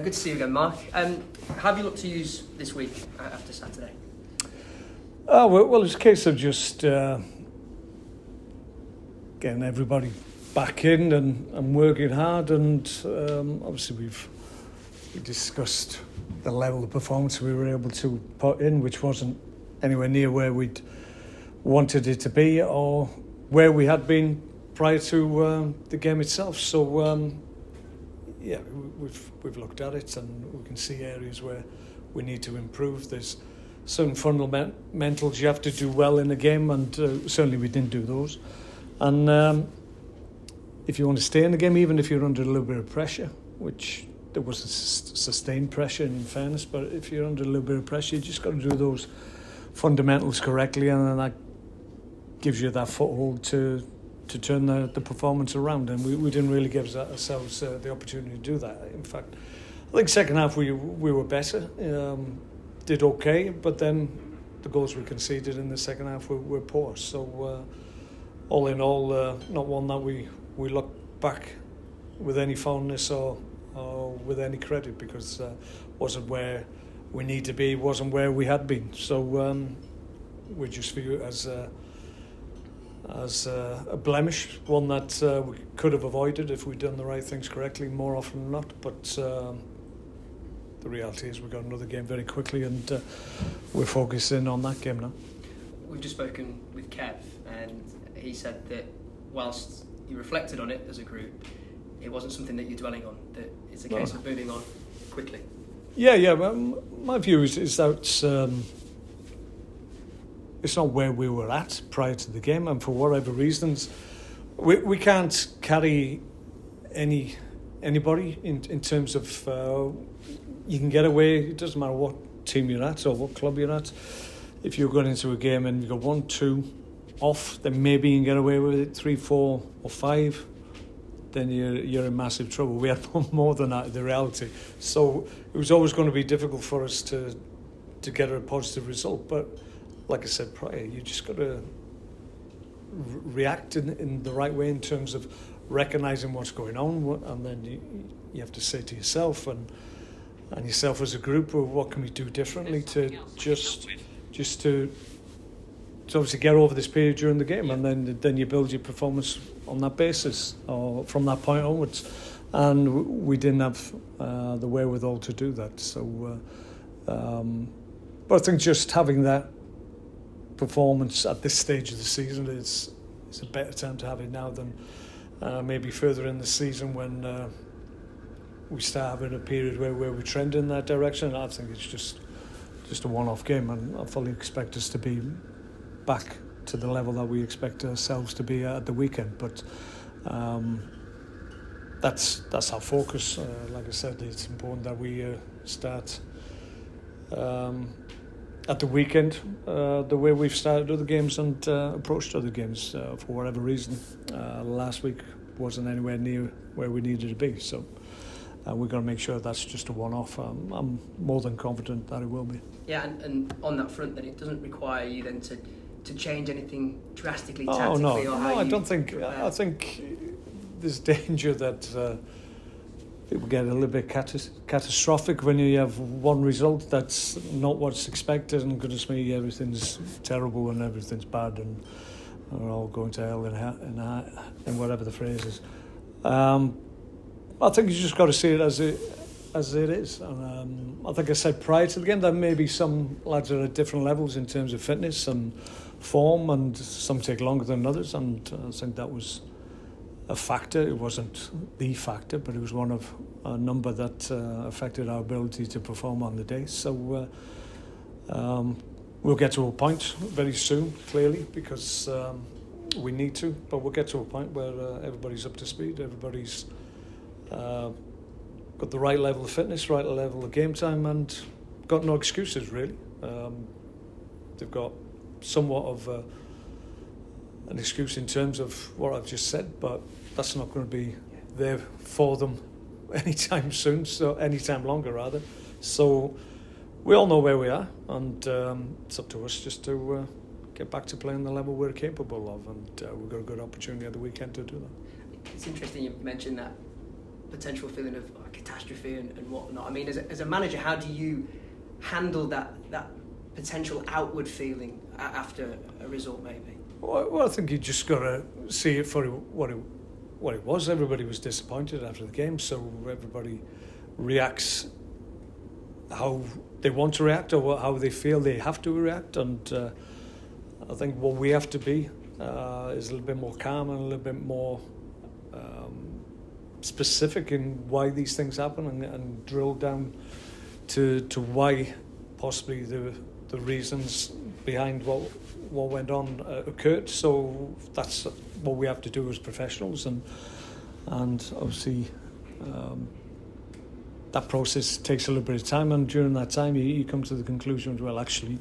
Good to see you again, Mark. How have you looked to use this week after Saturday? Well, it's a case of just getting everybody back in and working hard, and obviously we discussed the level of performance we were able to put in, which wasn't anywhere near where we'd wanted it to be or where we had been prior to the game itself. So yeah, we've looked at it and we can see areas where we need to improve. There's certain fundamentals you have to do well in a game, and certainly we didn't do those. And if you want to stay in the game, even if you're under a little bit of pressure, which there was a sustained pressure in fairness, but if you're under a little bit of pressure, you just got to do those fundamentals correctly, and then that gives you that foothold to turn the performance around. And we didn't really give ourselves the opportunity to do that. In fact, I think second half we were better, did okay, but then the goals we conceded in the second half were poor. So all in all, not one that we look back with any fondness or with any credit, because wasn't where we need to be, wasn't where we had been. So we just view it as a blemish, one that we could have avoided if we'd done the right things correctly more often than not. But the reality is we got another game very quickly, and we're focusing on that game now. We've just spoken with Kev, and he said that whilst you reflected on it as a group, it wasn't something that you're dwelling on, that it's a case of moving on quickly. Yeah. My view is that it's not where we were at prior to the game, and for whatever reasons, we can't carry anybody in terms of you can get away. It doesn't matter what team you're at or what club you're at. If you're going into a game and you go 1-2 off, then maybe you can get away with it. 3, 4 or 5, then you're in massive trouble. We had more than that in the reality. So it was always going to be difficult for us to get a positive result. But like I said prior, you just got to react in the right way in terms of recognising what's going on, and then you have to say to yourself and yourself as a group, well, what can we do differently to just to obviously get over this period during the game, and then you build your performance on that basis or from that point onwards. And we didn't have the wherewithal to do that. So, but I think just having that performance at this stage of the season is a better time to have it now than maybe further in the season when we start having a period where we trend in that direction. I think it's just a one-off game, and I fully expect us to be back to the level that we expect ourselves to be at the weekend. But that's our focus. Like I said, it's important that we start at the weekend the way we've started other games and approached other games. For whatever reason, last week wasn't anywhere near where we needed to be. So we're going to make sure that's just a one-off. I'm more than confident that it will be. Yeah, and on that front, then it doesn't require you then to change anything drastically tactically. No, I don't think. I think there's danger that it will get a little bit catastrophic when you have one result that's not what's expected, and goodness me, everything's terrible and everything's bad and we're all going to hell and whatever the phrase is. I think you just got to see it as it is. And I think I said prior to the game that maybe some lads are at different levels in terms of fitness and form, and some take longer than others, and I think that was a factor. It wasn't the factor, but it was one of a number that affected our ability to perform on the day. So we'll get to a point very soon, clearly, because we need to, but we'll get to a point where everybody's up to speed, everybody's got the right level of fitness, right level of game time, and got no excuses really. They've got somewhat of an excuse in terms of what I've just said, but that's not going to be there for them anytime soon, so anytime longer rather. So we all know where we are, and it's up to us just to get back to playing the level we're capable of, and we've got a good opportunity at the weekend to do that. It's interesting you mentioned that potential feeling of catastrophe and whatnot. I mean, as a manager, how do you handle that potential outward feeling after a result, maybe? Well, I think you just got to see it for what it was. Everybody was disappointed after the game, so everybody reacts how they want to react or how they feel they have to react. And I think what we have to be is a little bit more calm and a little bit more specific in why these things happen and drill down to why possibly the reasons behind what went on occurred. So that's what we have to do as professionals, and obviously that process takes a little bit of time, and during that time you come to the conclusion, well, actually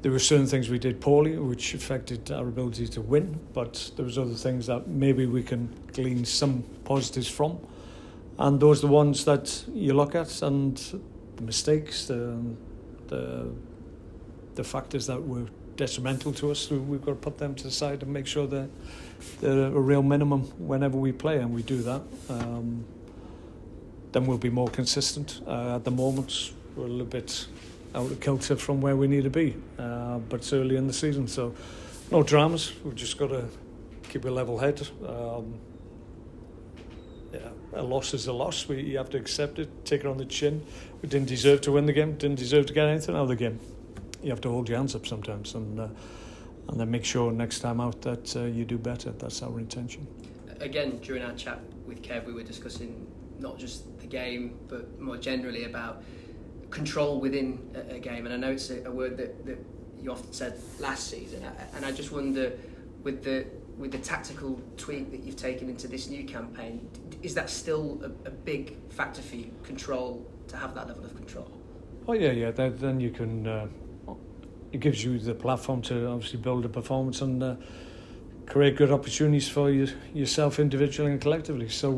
there were certain things we did poorly which affected our ability to win, but there was other things that maybe we can glean some positives from, and those are the ones that you look at, and the mistakes, the factors that were detrimental to us, we've got to put them to the side and make sure that they're a real minimum whenever we play, and we do that. Then we'll be more consistent. At the moment, we're a little bit out of kilter from where we need to be, but it's early in the season, so no dramas. We've just got to keep a level head. A loss is a loss. You have to accept it, take it on the chin. We didn't deserve to win the game, didn't deserve to get anything out of the game. You have to hold your hands up sometimes, and then make sure next time out that you do better. That's our intention. Again, during our chat with Kev, we were discussing not just the game, but more generally about control within a game. And I know it's a word that you often said last season. And I just wonder, with the tactical tweak that you've taken into this new campaign, is that still a big factor for you, control, to have that level of control? Oh yeah. Then you can. It gives you the platform to obviously build a performance and create good opportunities for yourself individually and collectively. So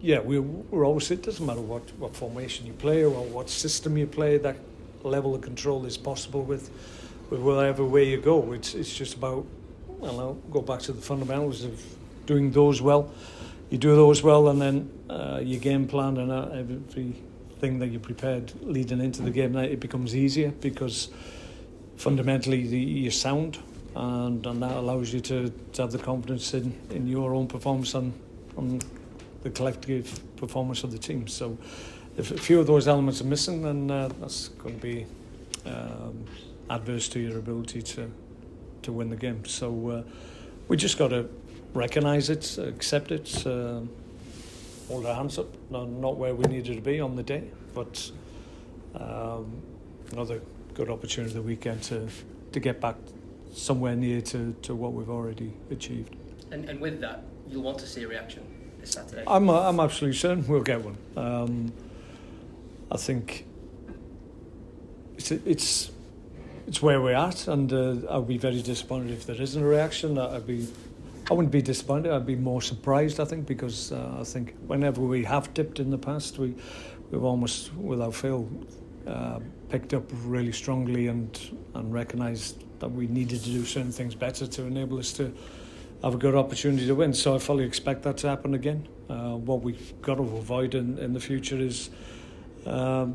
we're always, it doesn't matter what formation you play or what system you play, that level of control is possible with whatever way you go. It's just about, well, I'll go back to the fundamentals of doing those well. You do those well, and then your game plan and everything that you prepared leading into the game, it becomes easier because fundamentally you're sound, and that allows you to have the confidence in your own performance and the collective performance of the team. So if a few of those elements are missing, then that's going to be adverse to your ability to win the game. So we just got to recognise it, accept it, hold our hands up. Not where we needed to be on the day, but another good opportunity the weekend to get back somewhere near to what we've already achieved. And with that, you'll want to see a reaction this Saturday? I'm absolutely certain we'll get one. I think it's where we're at, and I'll be very disappointed if there isn't a reaction. I wouldn't be disappointed. I'd be more surprised, I think, because I think whenever we have dipped in the past, we've almost, without fail, picked up really strongly and recognised that we needed to do certain things better to enable us to have a good opportunity to win. So I fully expect that to happen again. What we've got to avoid in the future is the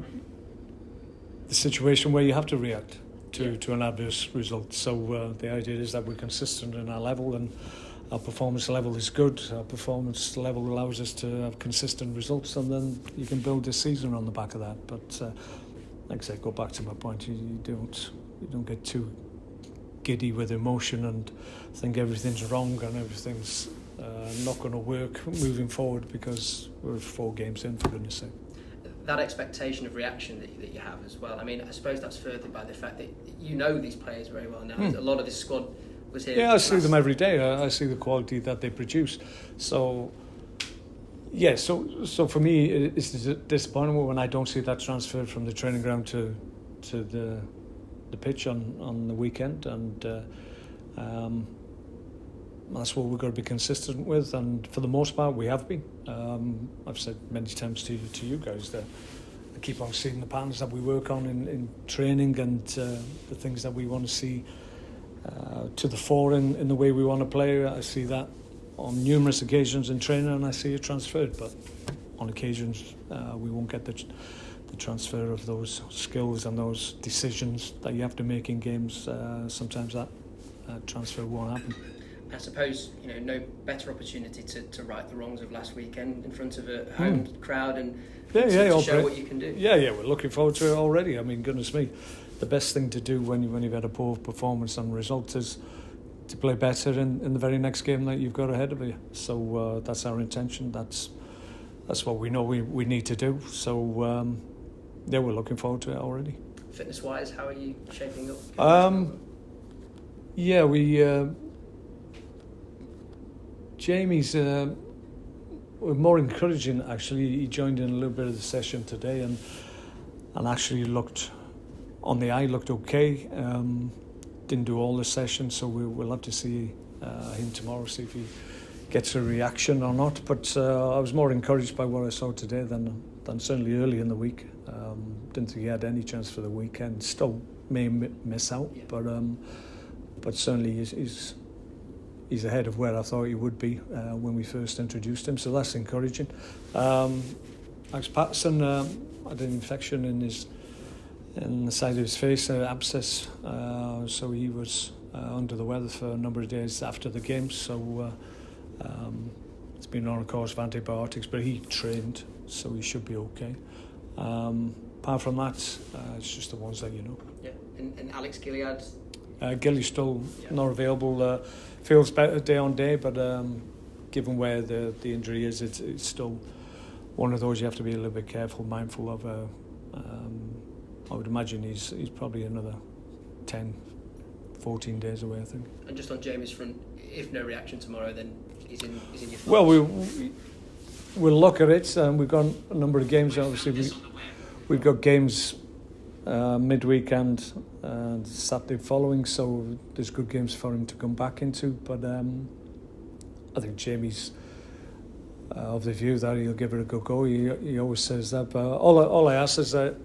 situation where you have to react to an adverse result. So the idea is that we're consistent in our level, and our performance level is good. Our performance level allows us to have consistent results, and then you can build a season on the back of that. But like I said, go back to my point, you don't get too giddy with emotion and think everything's wrong and everything's not going to work moving forward, because we're 4 games in, for goodness sake. That expectation of reaction that you have as well, I mean, I suppose that's furthered by the fact that you know these players very well now. A lot of this squad was here. Yeah, I see them every day. I see the quality that they produce. So, yeah, so for me, it's disappointing when I don't see that transferred from the training ground to the pitch on the weekend, and that's what we've got to be consistent with, and for the most part we have been. I've said many times to you guys that I keep on seeing the patterns that we work on in training, and the things that we want to see to the fore in the way we want to play. I see that on numerous occasions in training, and I see it transferred, but on occasions we won't get the transfer of those skills and those decisions that you have to make in games. Sometimes that transfer won't happen. I suppose no better opportunity to right the wrongs of last weekend in front of a home crowd and to show what you can do. Yeah, we're looking forward to it already. I mean, goodness me, the best thing to do when you've had a poor performance and result is to play better in the very next game that you've got ahead of you. So that's our intention. That's what we know we need to do. So we're looking forward to it already. Fitness-wise, how are you shaping up? Jamie's more encouraging, actually. He joined in a little bit of the session today and actually looked okay. Didn't do all the session, so we'll have to see him tomorrow, see if he gets a reaction or not. But I was more encouraged by what I saw today than certainly early in the week. Didn't think he had any chance for the weekend. Still may miss out, but certainly he's ahead of where I thought he would be when we first introduced him, so that's encouraging. Alex Patterson had an infection in the side of his face, abscess, so he was under the weather for a number of days after the game, so it's been on a course of antibiotics, but he trained, so he should be okay. Apart from that, it's just the ones that you know. Yeah, and Alex Gilead? Gilly's still not available. Feels better day on day, but given where the injury is, it's still one of those you have to be a little bit careful, mindful of. I would imagine he's probably another 10, 14 days away, I think. And just on Jamie's front, if no reaction tomorrow, then he's in your thoughts? Well, we'll look at it. We've got a number of games. Obviously, we've got games midweek and Saturday following, so there's good games for him to come back into. But I think Jamie's of the view that he'll give it a good go. He always says that. But all I ask is that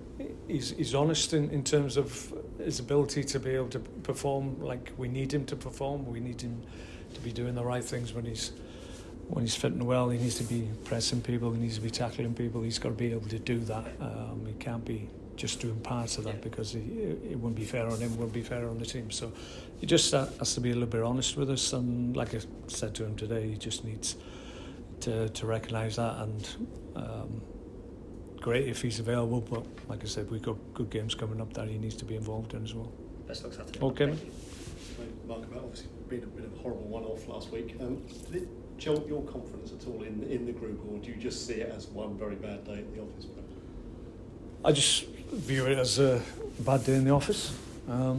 he's honest in terms of his ability to be able to perform like we need him to perform. We need him to be doing the right things when he's fit and well. He needs to be pressing people. He needs to be tackling people. He's got to be able to do that. He can't be just doing parts of that because it wouldn't be fair on him, wouldn't be fair on the team. So he just has to be a little bit honest with us, and like I said to him today, he just needs to recognise that, and great if he's available, but like I said, we've got good games coming up that he needs to be involved in as well. Best luck Saturday. Okay. Mark, obviously been a bit of a horrible one-off last week. Did it jolt your confidence at all in the group, or do you just see it as one very bad day at the office? I just view it as a bad day in the office. I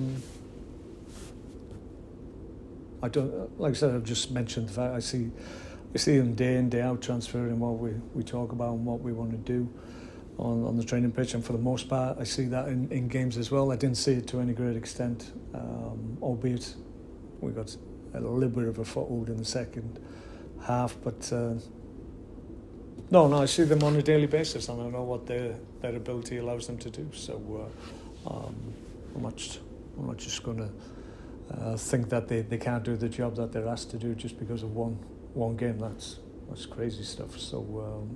don't, like I said, I've just mentioned the fact I see them day in, day out transferring what we talk about and what we want to do on the training pitch, and for the most part I see that in games as well. I didn't see it to any great extent, albeit we got a little bit of a foothold in the second half, but no, I see them on a daily basis, and I know what their ability allows them to do. So I'm not just going to think that they can't do the job that they're asked to do just because of one game. That's crazy stuff. So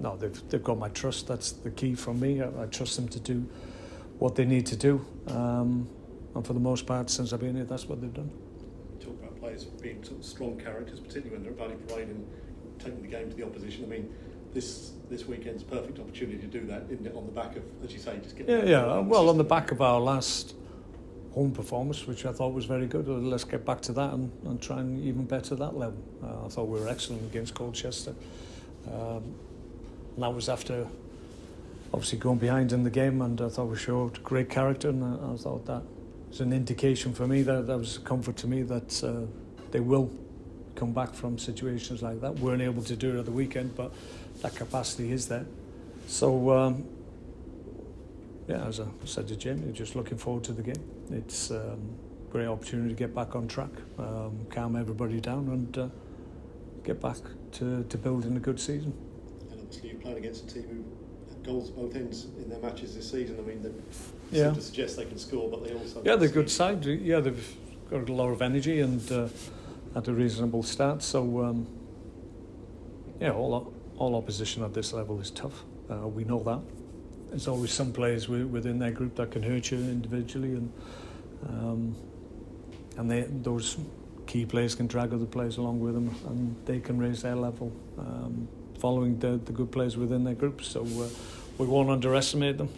no, they've got my trust. That's the key from me. I trust them to do what they need to do, and for the most part, since I've been here, that's what they've done. Talk about players being sort of strong characters, particularly when they're at Valley Parade and taking the game to the opposition. I mean, this weekend's a perfect opportunity to do that, isn't it? On the back of, as you say, just getting well, on the back of our last home performance, which I thought was very good. Let's get back to that and try and even better that level. I thought we were excellent against Colchester. And that was after obviously going behind in the game, and I thought we showed great character, and I thought that was an indication for me, that was a comfort to me, that they will come back from situations like that. Weren't able to do it at the weekend, but that capacity is there. So as I said to Jim, just looking forward to the game. It's a great opportunity to get back on track, calm everybody down, and get back to building a good season. And obviously you're playing against a team who have goals at both ends in their matches this season. I mean, they seem to suggest they can score, but they also... Yeah, they're a good side. Yeah, they've got a lot of energy and had a reasonable start. So, all opposition at this level is tough. We know that. There's always some players within their group that can hurt you individually, and those key players can drag other players along with them, and they can raise their level following the good players within their group. So we won't underestimate them,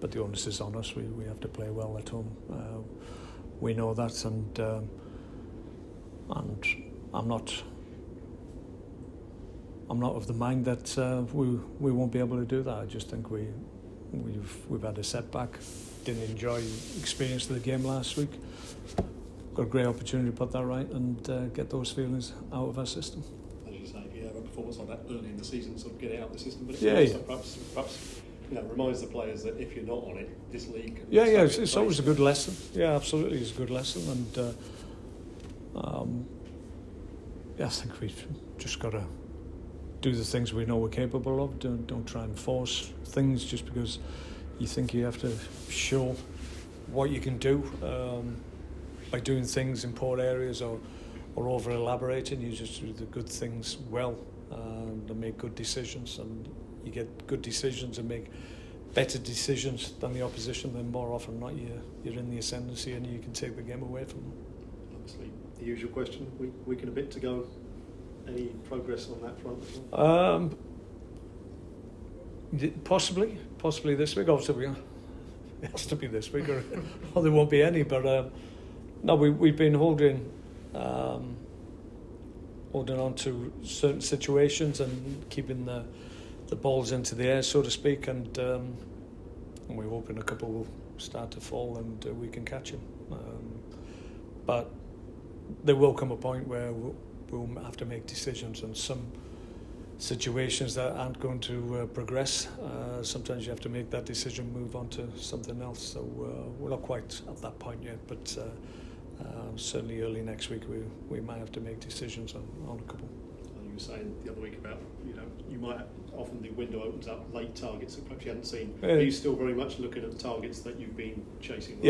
but the onus is on us. We have to play well at home. We know that, and I'm not of the mind that we won't be able to do that. I just think we've had a setback. Didn't enjoy the experience of the game last week. Got a great opportunity to put that right and get those feelings out of our system. As you say, if you have a performance like that early in the season, sort of get it out of the system. But perhaps reminds the players that if you're not on it, this league. It's always a good lesson. Yeah, absolutely, it's a good lesson, and I think we've just got to do the things we know we're capable of. Don't try and force things just because you think you have to show what you can do by doing things in poor areas or over elaborating. You just do the good things well and make good decisions, and you get good decisions and make better decisions than the opposition, then more often than not you're in the ascendancy and you can take the game away from them. Obviously, the usual question, week and a bit to go. Any progress on that front as well? Possibly this week. Obviously, it has to be this week, or there won't be any. But no, we've been holding on to certain situations and keeping the balls into the air, so to speak, and we're hoping a couple will start to fall and we can catch them. But there will come a point where we'll have to make decisions on some situations that aren't going to progress. Sometimes you have to make that decision, move on to something else. So we're not quite at that point yet, but certainly early next week we might have to make decisions on a couple. You were saying the other week about, you might often the window opens up late targets that perhaps you hadn't seen. Are you still very much looking at the targets that you've been chasing?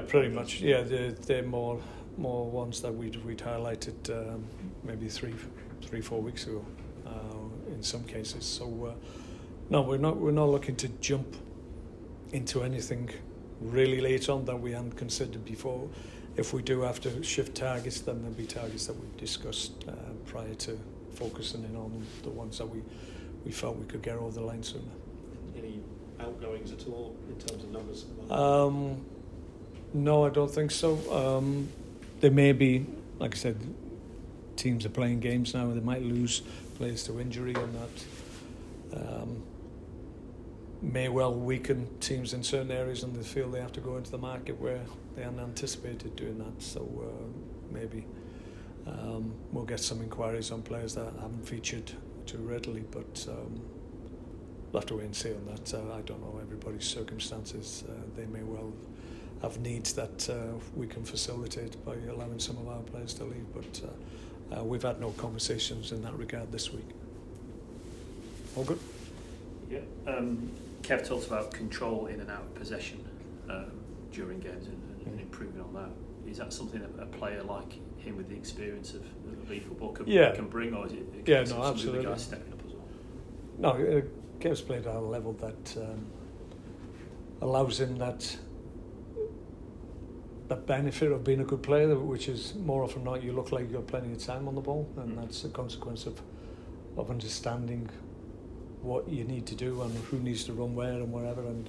Pretty much. Yeah, they're more ones that we'd highlighted maybe 3-4 weeks ago in some cases. So no, we're not looking to jump into anything really late on that we hadn't considered before. If we do have to shift targets, then there'll be targets that we've discussed prior to focusing in on the ones that we felt we could get over the line sooner. Any outgoings at all in terms of numbers? No, I don't think so. There may be, like I said, teams are playing games now and they might lose players to injury, and that may well weaken teams in certain areas, and they feel they have to go into the market where they hadn't anticipated doing that. So maybe we'll get some inquiries on players that haven't featured too readily, but we'll have to wait and see on that. I don't know everybody's circumstances. They may well have needs that we can facilitate by allowing some of our players to leave, but we've had no conversations in that regard this week. All good? Yeah. Kev talks about control in and out of possession during games and improving on that. Is that something that a player like him with the experience of league football can bring, or is it absolutely. The guys stepping up as well? No, Kev's played at a level that allows him that benefit of being a good player, which is more often than not you look like you've got plenty of time on the ball, and that's a consequence of understanding what you need to do and who needs to run where and wherever. And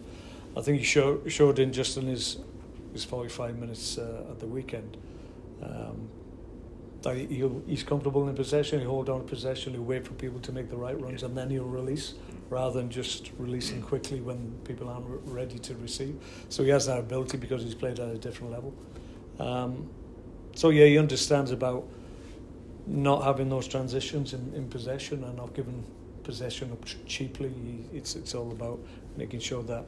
I think he showed in just in his 45 minutes at the weekend that he's comfortable in possession. He'll hold on to possession, he'll wait for people to make the right runs, and then he'll release rather than just releasing quickly when people aren't ready to receive. So he has that ability because he's played at a different level. He understands about not having those transitions in possession and not giving possession up cheaply. It's all about making sure that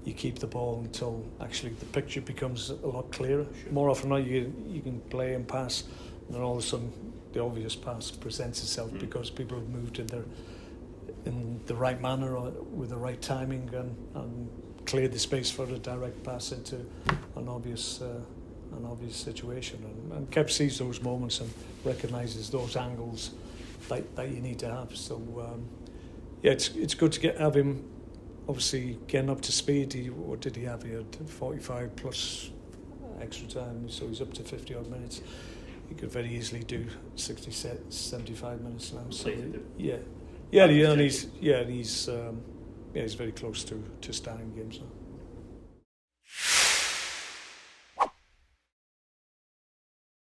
you keep the ball until actually the picture becomes a lot clearer. Sure. More often than not, you can play and pass, and then all of a sudden the obvious pass presents itself because people have moved in the right manner or with the right timing and cleared the space for a direct pass into an obvious situation. And Kev sees those moments and recognises those angles that you need to have. So yeah, it's good to have him obviously getting up to speed. What did he have? He had 45 plus extra time, so he's up to 50 odd minutes. He could very easily do 60, 75 minutes now. So he's very close to starting games now.